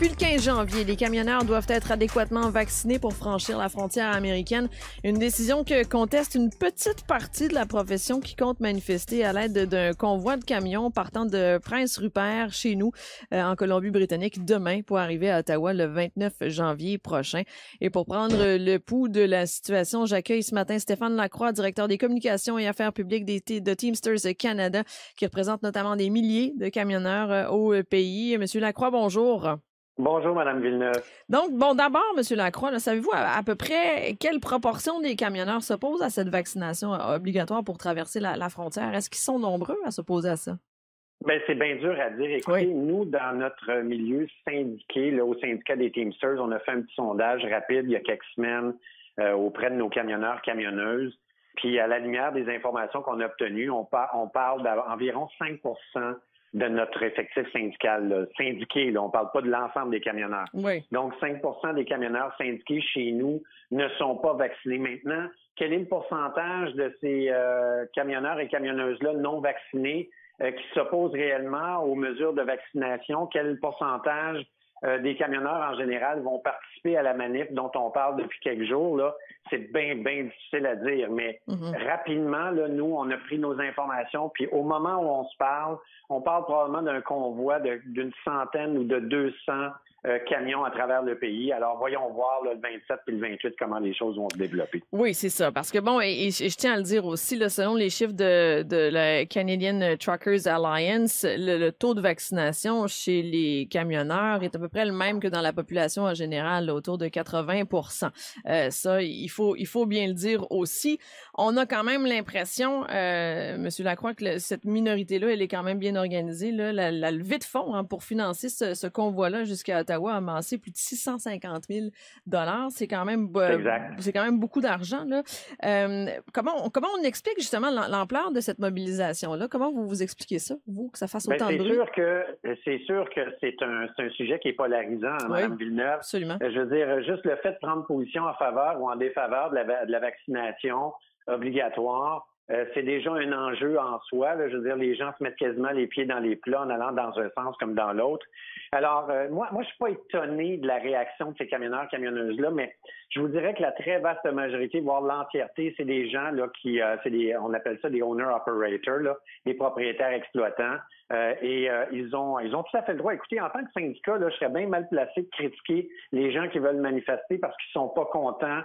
Depuis le 15 janvier, les camionneurs doivent être adéquatement vaccinés pour franchir la frontière américaine. Une décision que conteste une petite partie de la profession qui compte manifester à l'aide d'un convoi de camions partant de Prince-Rupert chez nous, en Colombie-Britannique, demain pour arriver à Ottawa le 29 janvier prochain. Et pour prendre le pouls de la situation, j'accueille ce matin Stéphane Lacroix, directeur des communications et affaires publiques de Teamsters Canada, qui représente notamment des milliers de camionneurs au pays. Monsieur Lacroix, bonjour. Bonjour, Madame Villeneuve. Donc, bon, d'abord, Monsieur Lacroix, là, savez-vous à peu près quelle proportion des camionneurs s'opposent à cette vaccination obligatoire pour traverser la frontière? Est-ce qu'ils sont nombreux à s'opposer à ça? Ben, c'est bien dur à dire. Écoutez, nous, dans notre milieu syndiqué, là, au syndicat des Teamsters, on a fait un petit sondage rapide il y a quelques semaines auprès de nos camionneurs, camionneuses. Puis, à la lumière des informations qu'on a obtenues, on parle d'environ 5 de notre effectif syndical, là, syndiqué. Là, on ne parle pas de l'ensemble des camionneurs. Oui. Donc, 5 des camionneurs syndiqués chez nous ne sont pas vaccinés. Maintenant, quel est le pourcentage de ces camionneurs et camionneuses-là non vaccinés qui s'opposent réellement aux mesures de vaccination? Quel pourcentage des camionneurs en général vont participer à la manif dont on parle depuis quelques jours? Là, c'est bien difficile à dire. Mais rapidement, là, nous, on a pris nos informations. Puis au moment où on parle probablement d'un convoi d'une centaine ou de 200 camions à travers le pays. Alors, voyons voir là, le 27 et le 28 comment les choses vont se développer. Oui, c'est ça. Parce que bon, et je tiens à le dire aussi, là, selon les chiffres de la Canadian Truckers Alliance, le taux de vaccination chez les camionneurs est à peu près le même que dans la population en général, là, autour de 80%. Ça, il faut bien le dire aussi. On a quand même l'impression, Monsieur Lacroix, que cette minorité-là, elle est quand même bien organisée. Là, la levée de fonds pour financer ce convoi-là jusqu'à Ottawa a amassé plus de 650 000 $. C'est quand même beaucoup d'argent. Là. Comment on explique justement l'ampleur de cette mobilisation-là? Comment vous expliquez ça, vous, que ça fasse autant de bruit? C'est sûr que c'est un sujet qui est polarisant, hein, Mme Villeneuve. Absolument. Je veux dire, juste le fait de prendre position en faveur ou en défaveur de la vaccination obligatoire, c'est déjà un enjeu en soi. Là. Je veux dire, les gens se mettent quasiment les pieds dans les plats en allant dans un sens comme dans l'autre. Alors, moi, je suis pas étonné de la réaction de ces camionneurs, camionneuses-là, mais je vous dirais que la très vaste majorité, voire l'entièreté, c'est des gens là qui, on appelle ça des owner-operators, là, des propriétaires exploitants, et ils ont tout à fait le droit. Écoutez, en tant que syndicat, là, je serais bien mal placé de critiquer les gens qui veulent manifester parce qu'ils sont pas contents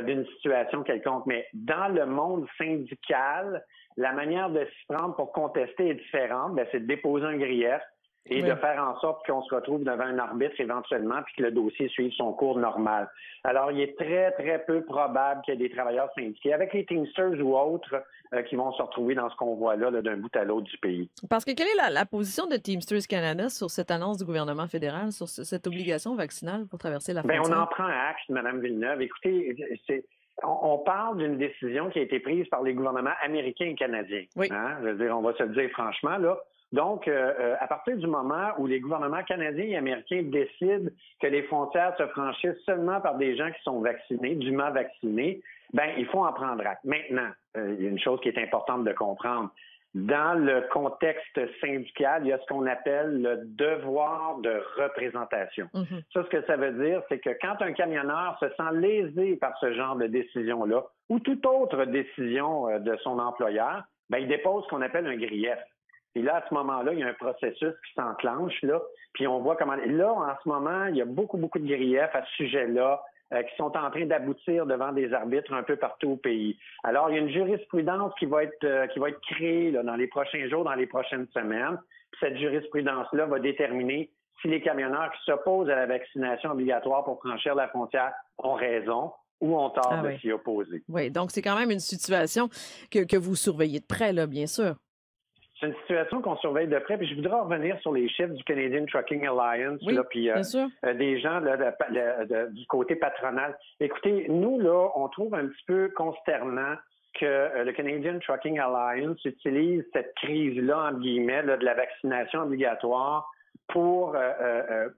d'une situation quelconque. Mais dans le monde syndical, la manière de s'y prendre pour contester est différente. Ben, c'est de déposer un grief et de faire en sorte qu'on se retrouve devant un arbitre éventuellement puis que le dossier suive son cours normal. Alors, il est très, très peu probable qu'il y ait des travailleurs syndiqués avec les Teamsters ou autres qui vont se retrouver dans ce convoi-là là, d'un bout à l'autre du pays. Parce que quelle est la position de Teamsters Canada sur cette annonce du gouvernement fédéral, sur cette obligation vaccinale pour traverser la frontière? Bien, on en prend acte, Mme Villeneuve. Écoutez, on parle d'une décision qui a été prise par les gouvernements américains et canadiens. Oui. Hein? Je veux dire, on va se le dire franchement, là. Donc, à partir du moment où les gouvernements canadiens et américains décident que les frontières se franchissent seulement par des gens qui sont vaccinés, dûment vaccinés, ben il faut en prendre acte. Maintenant, il y a une chose qui est importante de comprendre. Dans le contexte syndical, il y a ce qu'on appelle le devoir de représentation. Ça, ce que ça veut dire, c'est que quand un camionneur se sent lésé par ce genre de décision-là ou toute autre décision de son employeur, ben il dépose ce qu'on appelle un grief. Et là, à ce moment-là, il y a un processus qui s'enclenche, là, puis on voit comment... Là, en ce moment, il y a beaucoup de griefs à ce sujet-là qui sont en train d'aboutir devant des arbitres un peu partout au pays. Alors, il y a une jurisprudence qui va être créée là, dans les prochains jours, dans les prochaines semaines. Puis cette jurisprudence-là va déterminer si les camionneurs qui s'opposent à la vaccination obligatoire pour franchir la frontière ont raison ou ont tort de s'y opposer. Oui, donc c'est quand même une situation que vous surveillez de près, là, bien sûr. C'est une situation qu'on surveille de près. Puis je voudrais revenir sur les chiffres du Canadian Trucking Alliance, oui, là, puis des gens là, du côté patronal. Écoutez, nous, là, on trouve un petit peu consternant que le Canadian Trucking Alliance utilise cette crise-là, entre guillemets, là, de la vaccination obligatoire pour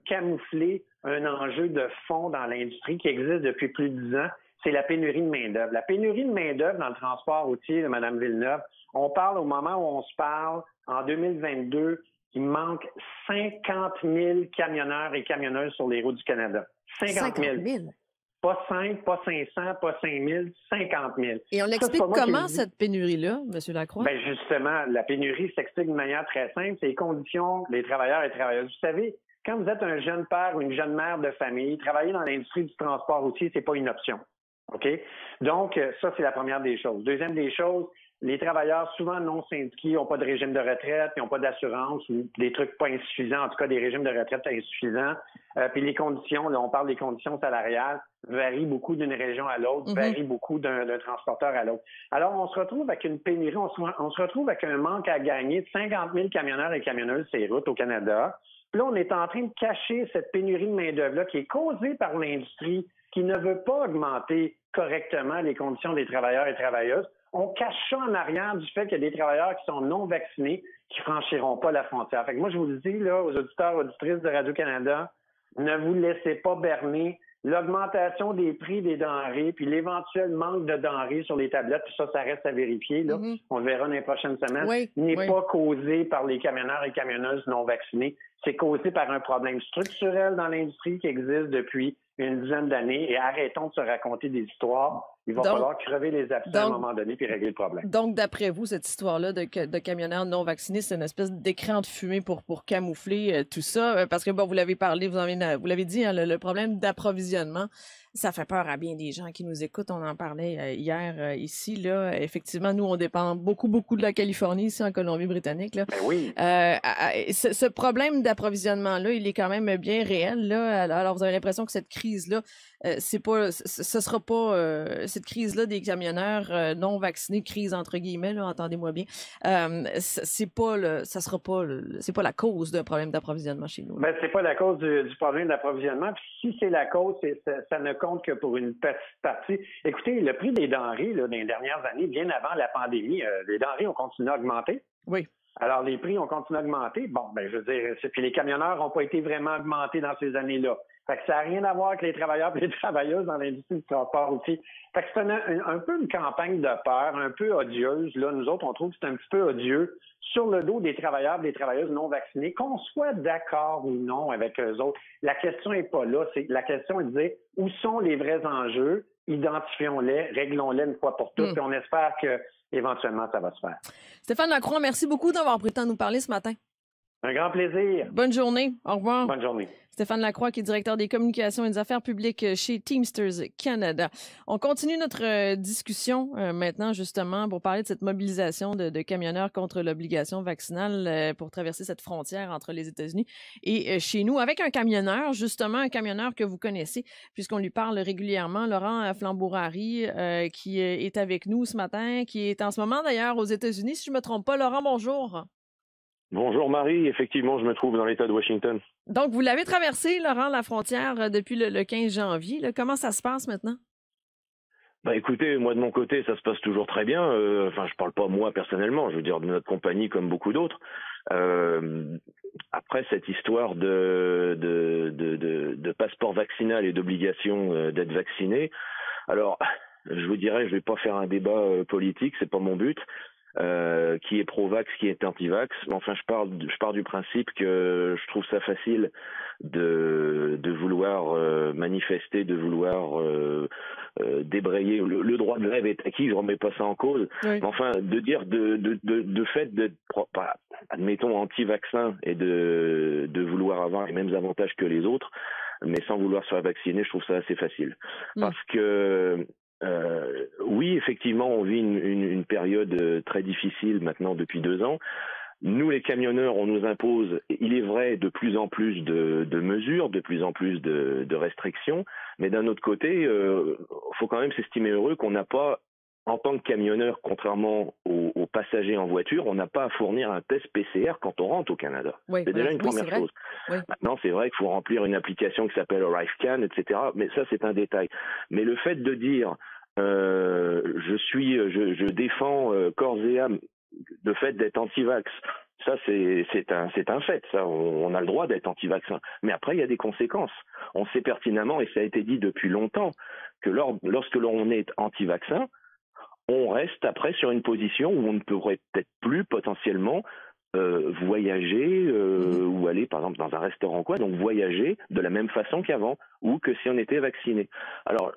camoufler un enjeu de fond dans l'industrie qui existe depuis plus de 10 ans. C'est la pénurie de main-d'œuvre. La pénurie de main-d'œuvre dans le transport routier, Mme Villeneuve, on parle au moment où on se parle, en 2022, il manque 50 000 camionneurs et camionneuses sur les routes du Canada. 50 000. Pas 5, pas 500, pas 5 000, 50 000. Et on l'explique comment, cette pénurie-là, M. Lacroix? Bien, justement, la pénurie s'explique d'une manière très simple. C'est les conditions des travailleurs et travailleuses. Vous savez, quand vous êtes un jeune père ou une jeune mère de famille, travailler dans l'industrie du transport routier, c'est pas une option. OK? Donc, ça, c'est la première des choses. Deuxième des choses, les travailleurs souvent non syndiqués n'ont pas de régime de retraite, ils n'ont pas d'assurance ou des trucs pas insuffisants, en tout cas des régimes de retraite insuffisants. Puis les conditions, là, on parle des conditions salariales, varient beaucoup d'une région à l'autre, varient beaucoup d'un transporteur à l'autre. Alors, on se retrouve avec une pénurie, on se retrouve avec un manque à gagner de 50 000 camionneurs et camionneuses sur les routes au Canada. Puis là, on est en train de cacher cette pénurie de main-d'œuvre-là qui est causée par l'industrie qui ne veut pas augmenter correctement les conditions des travailleurs et travailleuses. On cache ça en arrière du fait qu'il y a des travailleurs qui sont non vaccinés qui franchiront pas la frontière. Fait que moi, je vous le dis, là, aux auditeurs, auditrices de Radio-Canada, ne vous laissez pas berner. L'augmentation des prix des denrées, puis l'éventuel manque de denrées sur les tablettes, puis ça reste à vérifier, là. On le verra dans les prochaines semaines, n'est pas causé par les camionneurs et camionneuses non vaccinés. C'est causé par un problème structurel dans l'industrie qui existe depuis une dizaine d'années. Et arrêtons de se raconter des histoires. Il va falloir crever les abcès à un moment donné puis régler le problème. Donc, d'après vous, cette histoire-là de camionneurs non vaccinés, c'est une espèce d'écran de fumée pour camoufler tout ça? Parce que, bon, vous l'avez parlé, vous l'avez dit, hein, le problème d'approvisionnement, ça fait peur à bien des gens qui nous écoutent. On en parlait hier ici. Là, effectivement, nous, on dépend beaucoup de la Californie, ici en Colombie-Britannique. Là. Ben oui. Ce problème d'approvisionnement-là, il est quand même bien réel. Là. Alors, vous avez l'impression que cette crise-là, ce sera pas cette crise-là des camionneurs non vaccinés, crise entre guillemets, là, entendez-moi bien. C'est pas la cause d'un problème d'approvisionnement chez nous. Ben, c'est pas la cause du problème d'approvisionnement. Puis si c'est la cause, ça ne compte que pour une petite partie. Écoutez, le prix des denrées là, dans les dernières années, bien avant la pandémie, les denrées ont continué à augmenter. Oui. Alors, les prix ont continué à augmenter. Bon, ben, je veux dire, puis les camionneurs n'ont pas été vraiment augmentés dans ces années-là. Fait que ça n'a rien à voir avec les travailleurs et les travailleuses dans l'industrie du transport aussi. Fait que c'est un peu une campagne de peur, un peu odieuse. Là, nous autres, on trouve que c'est un petit peu odieux sur le dos des travailleurs et des travailleuses non vaccinés, qu'on soit d'accord ou non avec eux autres. La question n'est pas là. La question est de dire où sont les vrais enjeux, identifions-les, réglons-les une fois pour toutes, et on espère que éventuellement, ça va se faire. Stéphane Lacroix, merci beaucoup d'avoir pris le temps de nous parler ce matin. Un grand plaisir. Bonne journée. Au revoir. Bonne journée. Stéphane Lacroix, qui est directeur des communications et des affaires publiques chez Teamsters Canada. On continue notre discussion maintenant, justement, pour parler de cette mobilisation de camionneurs contre l'obligation vaccinale pour traverser cette frontière entre les États-Unis et chez nous, avec un camionneur, justement, un camionneur que vous connaissez, puisqu'on lui parle régulièrement, Laurent Flambourari, qui est avec nous ce matin, qui est en ce moment, d'ailleurs, aux États-Unis, si je ne me trompe pas. Laurent, bonjour. Bonjour Marie, effectivement, je me trouve dans l'État de Washington. Donc, vous l'avez traversé, Laurent, la frontière depuis le 15 janvier. Là. Comment ça se passe maintenant? Bah écoutez, moi de mon côté, ça se passe toujours très bien. Enfin, je parle pas moi personnellement, je veux dire de notre compagnie comme beaucoup d'autres. Après cette histoire de passeport vaccinal et d'obligation d'être vacciné, alors je vous dirais, je vais pas faire un débat politique, c'est pas mon but. Qui est pro-vax, qui est anti-vax. Enfin, je pars du principe que je trouve ça facile de vouloir manifester, de vouloir débrayer. Le droit de grève est acquis, je remets pas ça en cause. Oui. Mais enfin, de dire de fait d'être, admettons, anti-vaccin et de vouloir avoir les mêmes avantages que les autres, mais sans vouloir se faire vacciner, je trouve ça assez facile. Parce que oui, effectivement, on vit une période très difficile maintenant depuis 2 ans. Nous, les camionneurs, on nous impose, il est vrai, de plus en plus de mesures, de plus en plus de restrictions, mais d'un autre côté, faut quand même s'estimer heureux qu'on n'a pas, en tant que camionneur, contrairement aux passagers en voiture, on n'a pas à fournir un test PCR quand on rentre au Canada. Oui, c'est déjà une première chose. Oui. Maintenant, c'est vrai qu'il faut remplir une application qui s'appelle ArriveCan, etc. Mais ça, c'est un détail. Mais le fait de dire je défends corps et âme le fait d'être anti-vax, ça c'est un fait. Ça, on a le droit d'être anti-vaccin. Mais après, il y a des conséquences. On sait pertinemment, et ça a été dit depuis longtemps, que lorsque l'on est anti-vaccin, on reste après sur une position où on ne pourrait peut-être plus potentiellement voyager ou aller par exemple dans un restaurant quoi, donc voyager de la même façon qu'avant ou que si on était vacciné. Alors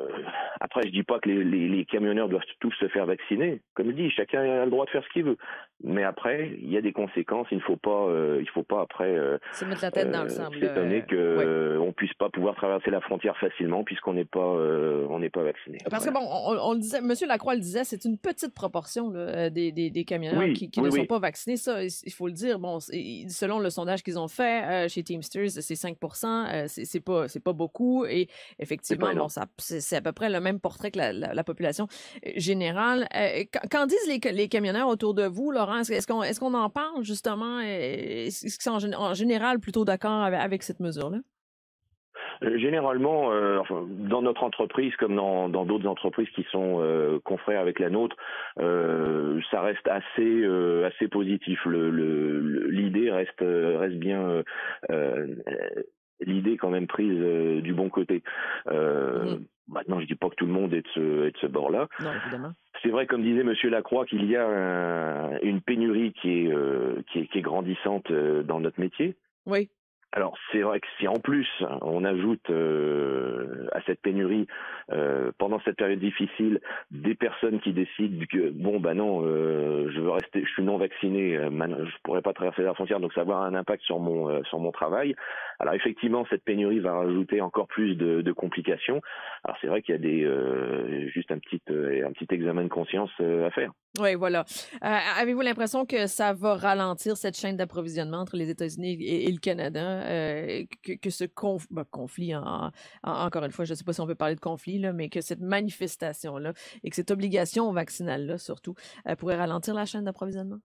après je dis pas que les camionneurs doivent tous se faire vacciner, comme je dis, chacun a le droit de faire ce qu'il veut, mais après il y a des conséquences, il faut pas après se mettre la tête dans le sable. S'étonner que on puisse pas pouvoir traverser la frontière facilement puisqu'on n'est pas vacciné. Parce que bon, on le disait, M. Lacroix le disait, c'est une petite proportion là, des camionneurs qui ne sont pas vaccinés. Ça, il faut le dire. Bon, selon le sondage qu'ils ont fait chez Teamsters, c'est 5%. C'est pas beaucoup. Et effectivement, bon, c'est à peu près le même portrait que la population générale. Qu'en disent les camionneurs autour de vous, Laurent? Est-ce qu'on en parle justement? Est-ce qu'ils sont en général plutôt d'accord avec cette mesure-là? Généralement, dans notre entreprise comme dans d'autres entreprises qui sont confrères avec la nôtre, ça reste assez positif. L'idée reste bien, l'idée quand même prise du bon côté. Maintenant, je dis pas que tout le monde est de ce bord-là. Non, évidemment. C'est vrai, comme disait Monsieur Lacroix, qu'il y a une pénurie qui est grandissante dans notre métier. Oui. Alors c'est vrai que si en plus on ajoute à cette pénurie pendant cette période difficile des personnes qui décident que bon non je suis non vacciné, je pourrais pas traverser la frontière, donc ça va avoir un impact sur mon travail. Alors effectivement cette pénurie va rajouter encore plus de complications. Alors c'est vrai qu'il y a juste un petit examen de conscience à faire. Oui, voilà. Avez-vous l'impression que ça va ralentir cette chaîne d'approvisionnement entre les États-Unis et le Canada, que ce conflit, encore une fois, je ne sais pas si on peut parler de conflit, là, mais que cette manifestation-là et que cette obligation vaccinale-là, surtout, pourrait ralentir la chaîne d'approvisionnement?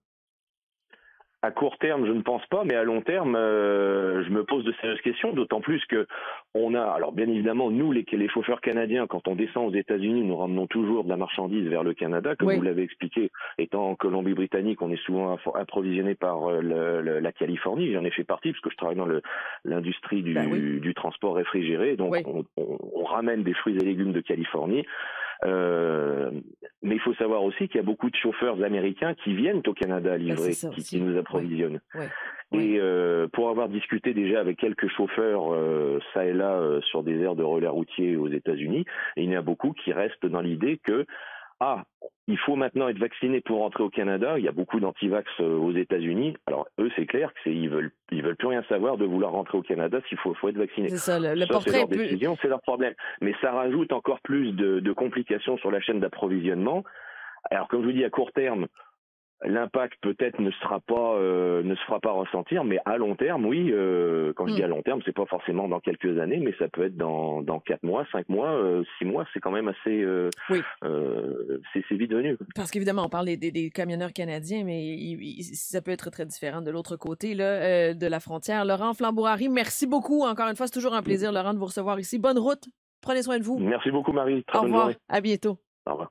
À court terme, je ne pense pas, mais à long terme, je me pose de sérieuses questions, d'autant plus que alors bien évidemment, nous, les chauffeurs canadiens, quand on descend aux États-Unis, nous ramenons toujours de la marchandise vers le Canada, comme vous l'avez expliqué, étant en Colombie-Britannique, on est souvent approvisionné par la Californie, j'en ai fait partie, parce que je travaille dans l'industrie du transport réfrigéré, donc on ramène des fruits et légumes de Californie. Mais il faut savoir aussi qu'il y a beaucoup de chauffeurs américains qui viennent au Canada livrer, qui nous approvisionnent. Et pour avoir discuté déjà avec quelques chauffeurs ça et là sur des aires de relais routiers aux États-Unis, il y en a beaucoup qui restent dans l'idée que il faut maintenant être vacciné pour rentrer au Canada. Il y a beaucoup d'antivax aux États-Unis. Alors eux, c'est clair que ils veulent plus rien savoir de vouloir rentrer au Canada s'il faut être vacciné. C'est ça, le portrait c'est leur décision, c'est leur problème. Mais ça rajoute encore plus de complications sur la chaîne d'approvisionnement. Alors comme je vous dis, à court terme, l'impact peut-être ne se fera pas ressentir, mais à long terme, oui. Quand je dis à long terme, c'est pas forcément dans quelques années, mais ça peut être dans 4 mois, 5 mois, 6 mois. C'est quand même assez. C'est vite venu. Parce qu'évidemment, on parle des camionneurs canadiens, mais ça peut être très différent de l'autre côté là, de la frontière. Laurent Flambourari, merci beaucoup. Encore une fois, c'est toujours un plaisir, Laurent, de vous recevoir ici. Bonne route. Prenez soin de vous. Merci beaucoup, Marie. Très bonne journée. Au revoir. À bientôt. Au revoir.